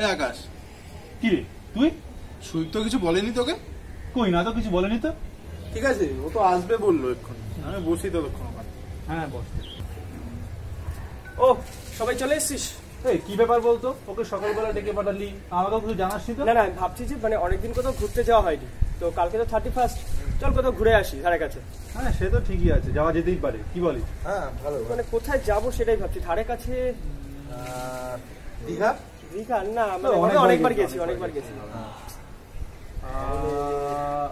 আকাশ, কি রে তুই? সুইট তো কিছু বলেনি তোকে? কই না তো, কিছু বলেনি তো। ঠিক আছে, ও তো আসবে বললো এক্ষুনি। আমি বসি ততক্ষণ ওখানে। হ্যাঁ বস। ও সবাই চলে এসছিস? এই কি ব্যাপার বলতো, ওকে সকালবেলা ডেকে পাঠালি, আমাকেও কিছু জানাসনি তো? না না, ভাবছি যে মানে অনেকদিন কোথাও ঘুরতে যাওয়া হয়নি, তো কালকে তো 31st, চল কোথাও ঘুরে আসি ধারে কাছে। হ্যাঁ সে তো ঠিকই আছে, যাওয়া যেতেই পারে, কি বলিস? হ্যাঁ ভালো। মানে কোথায় যাবো সেটাই ভাবছি, ধারে কাছে। দীঘা? দীঘা না, মানে অনেকবার গেছি।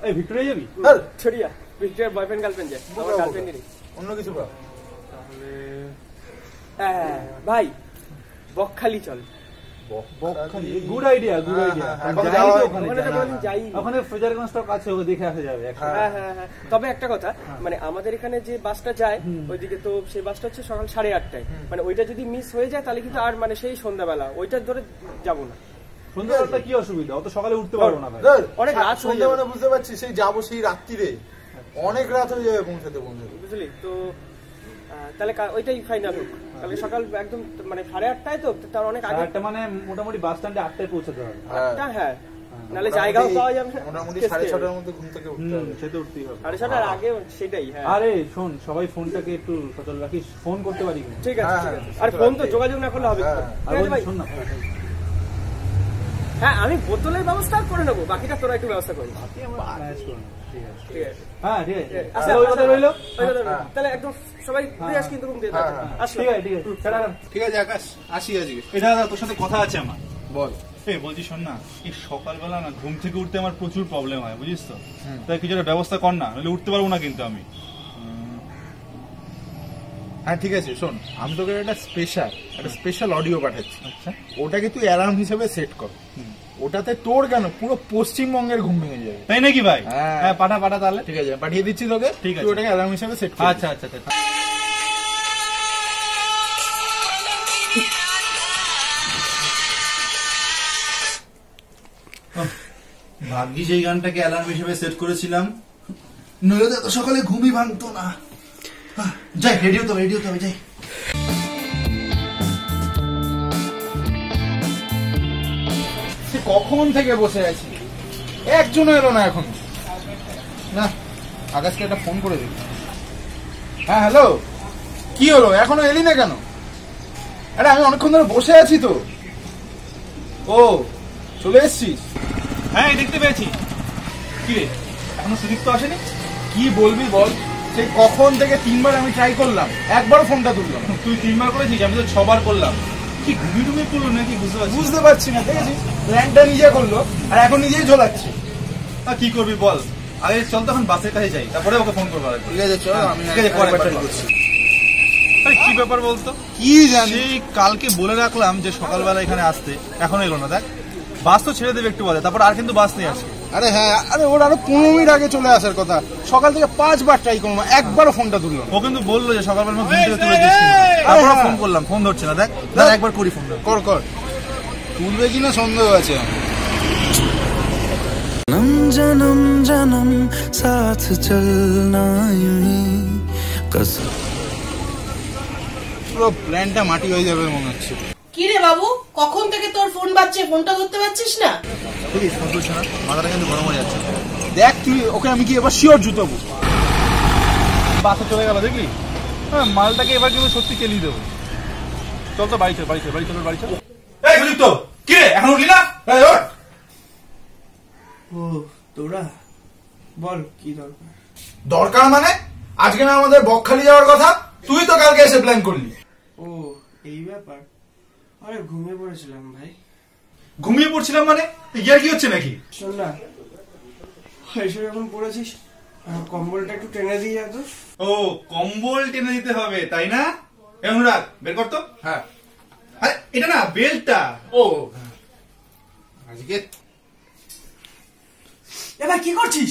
এই ভিক্টোরিয়া যাবি? ছড়িয়া ভিক্টোরিয়ার বয়ফ্রেন্ড গার্লফ্রেন্ড যায়, আমার গার্লফ্রেন্ড নেই। অন্য কিছু পাও? তাহলে হ্যাঁ ভাই, বকখালি চল। Bakkhali good idea, good idea. ওখানে ফ্রেজারগঞ্জটাও কাছে, ওকে দেখে আসা যাবে। হ্যাঁ হ্যাঁ হ্যাঁ, তবে একটা কথা, মানে আমাদের এখানে যে বাসটা যায় ওইদিকে, তো সেই বাসটা হচ্ছে সকাল 8:30টায়, মানে ওইটা যদি মিস হয়ে যায় তাহলে কিন্তু আর মানে সেই সন্ধ্যাবেলা ওইটা ধরে যাবো না। সন্ধ্যাবেলা কি অসুবিধা, অত সকালে উঠতে পারবো না ভাই, অনেক রাত হয়ে যাবে। সন্ধ্যাবেলা বুঝতে পারছি, সেই যাবো সেই রাত্রিরে অনেক রাত হয়ে যাবে পৌঁছাতে, বুঝলি তো। তাহলে ওইটাই ফাইনাল হোক, কালকে সকাল একদম মানে 8:30টায়, তো তার অনেক আগে। মানে মোটামুটি বাস স্ট্যান্ডে 8টায় পৌঁছাতে হবে। হ্যাঁ, নাহলে জায়গাও পাওয়া যাবে না। মোটামুটি 6:30টার মধ্যে ঘুম থেকে উঠতে হবে। সে তো উঠতেই হবে, 6:30টার আগে সেটাই। হ্যাঁ আরে শোন, সবাই ফোনটাকে একটু সচল রাখিস, ফোন করতে পারি কিনা? ঠিক আছে ঠিক আছে। আর ফোন তো যোগাযোগ না করলে হবে কি? শোন না, হ্যাঁ আমি বোতলের ব্যবস্থা করে নেবো, বাকিটা তোরা একটু ব্যবস্থা করিস। হ্যাঁ ঠিক আছে, আচ্ছা রইলো। তাহলে একদম সবাই ঘুরে আস, কিন্তু রুম দিয়ে ঠিক আছে আকাশ, আসি আজকে। এটা তোর সাথে কথা আছে আমার। বল। এই বলছি শোন না, এই সকালবেলা না ঘুম থেকে উঠতে আমার প্রচুর প্রবলেম হয়, বুঝিস তো। তাই কিছু একটা ব্যবস্থা কর না, নাহলে উঠতে পারবো না কিন্তু আমি। হ্যাঁ ঠিক আছে, শোন, আমি তোকে একটা স্পেশাল অডিও পাঠাচ্ছি। আচ্ছা, ওটাকে তুই অ্যালার্ম হিসেবে সেট কর। ওটাতে তোর কেন পুরো পশ্চিমবঙ্গের ঘুম ভেঙে যাবে। তাই নাকি ভাই? হ্যাঁ পাঠা তাহলে। ঠিক আছে, পাঠিয়ে দিচ্ছি তোকে। ঠিক আছে, তুই ওটাকে অ্যালার্ম হিসেবে সেট কর। আচ্ছা। ভাগ্যিস এই গানটাকে অ্যালার্ম হিসেবে সেট করেছিলাম, নইলে তো এত সকালে ঘুমই ভাঙতো না। যাই, রেডিও তো যাই। কখন থেকে বসে আছি, একজনও এলো না এখন। না, আকাশকে একটা ফোন করে দিই। হ্যাঁ হ্যালো, কি হলো, এখনো এলি না কেন? আরে আমি অনেকক্ষণ ধরে বসে আছি তো। ও চলে এসছিস? হ্যাঁ দেখতে পেয়েছি। কি রে, এখনো সুদীপ তো আসেনি? কি বলবি বল, সেই কখন থেকে 3বার আমি ট্রাই করলাম, একবারও ফোনটা তুললাম। তুই 3বার করেছিস, আমি তো 6বার করলাম। কি ঘুমিয়ে করলো নাকি বুঝতে পারছি না। দেখেছিস, প্ল্যানটা নিজে করলো আর এখন নিজেই ঝোলাচ্ছে। কি করবি বল, আগে চল তখন বাসের কাছে যাই, তারপরে ওকে ফোন করবো। ঠিক আছে চল, আমি করছি। কি ব্যাপার বলতো? কি জানি, কালকে বলে রাখলাম যে সকালবেলা এখানে আসতে, এখন এলো না। দেখ, বাস তো ছেড়ে দেবে একটু বাদে, তারপর আর কিন্তু বাস নেই আজকে। আরে হ্যাঁ, আরে ওর আরো 15 মিনিট আগে চলে আসার কথা। সকাল থেকে 5বার ট্রাই করলাম, একবারও ফোনটা তুললো। ও কিন্তু বললো যে সকালবেলা ঘুম থেকে তুলে দিস, তারপর ফোন করলাম, ফোন ধরছে না। দেখ একবার করি ফোন, কর। তুলবে কিনা সন্দেহ আছে। जन्म जन्म साथ चलना यूं ही कसम। পুরো প্ল্যানটা মাটি হয়ে যাবে মনে হচ্ছে। কি রে বাবু, কখন থেকে তোর ফোন বাজছে, ফোনটা ধরতে পারছিস না? বুঝিস, ফোন করছে না, মাথাটা কিন্তু গরম হয়ে যাচ্ছে। দেখ তুই ওকে, আমি কি এবার শিওর জুতাবো। বাসে চলে গেল, দেখলি? হ্যাঁ, মালটাকে এবার কিন্তু সত্যি কেলিয়ে দেবো। চল তো, বাড়ি চল। এই সুদীপ, তো কি রে, এখন উঠলি না? ও তোরা বল, কি দরকার মানে? আজকে না আমাদের বকখালি যাওয়ার কথা, তুই তো কালকে এসে প্ল্যান করলি। ও এই ব্যাপার, আরে ঘুমিয়ে পড়েছিলাম ভাই। ঘুমিয়ে পড়ছিলাম মানে? ইয়ার কি হচ্ছে নাকি? শোন না, এসে যখন পড়েছিস, কম্বলটা একটু টেনে দিয়ে যা তো। ও, কম্বল টেনে দিতে হবে তাই না? এমন রাখ, বের কর তো। হ্যাঁ, আরে এটা না, বেল্টটা। ও আজকে এবার কি করছিস?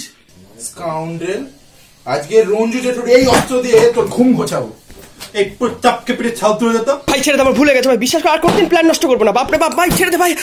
স্কাউন্ডেল, আজকে রঞ্জু জেঠুর এই অস্ত্র দিয়ে তোর ঘুম ঘোচাবো। এই চাপকে পেটে ছাল তুলে যেত। ভাই ছেড়ে দে, আমার ভুলে গেছে ভাই, বিশ্বাস কর আর কোনদিন প্ল্যান নষ্ট করবো না। বাপরে বাপ ভাই, ছেড়ে দে ভাই।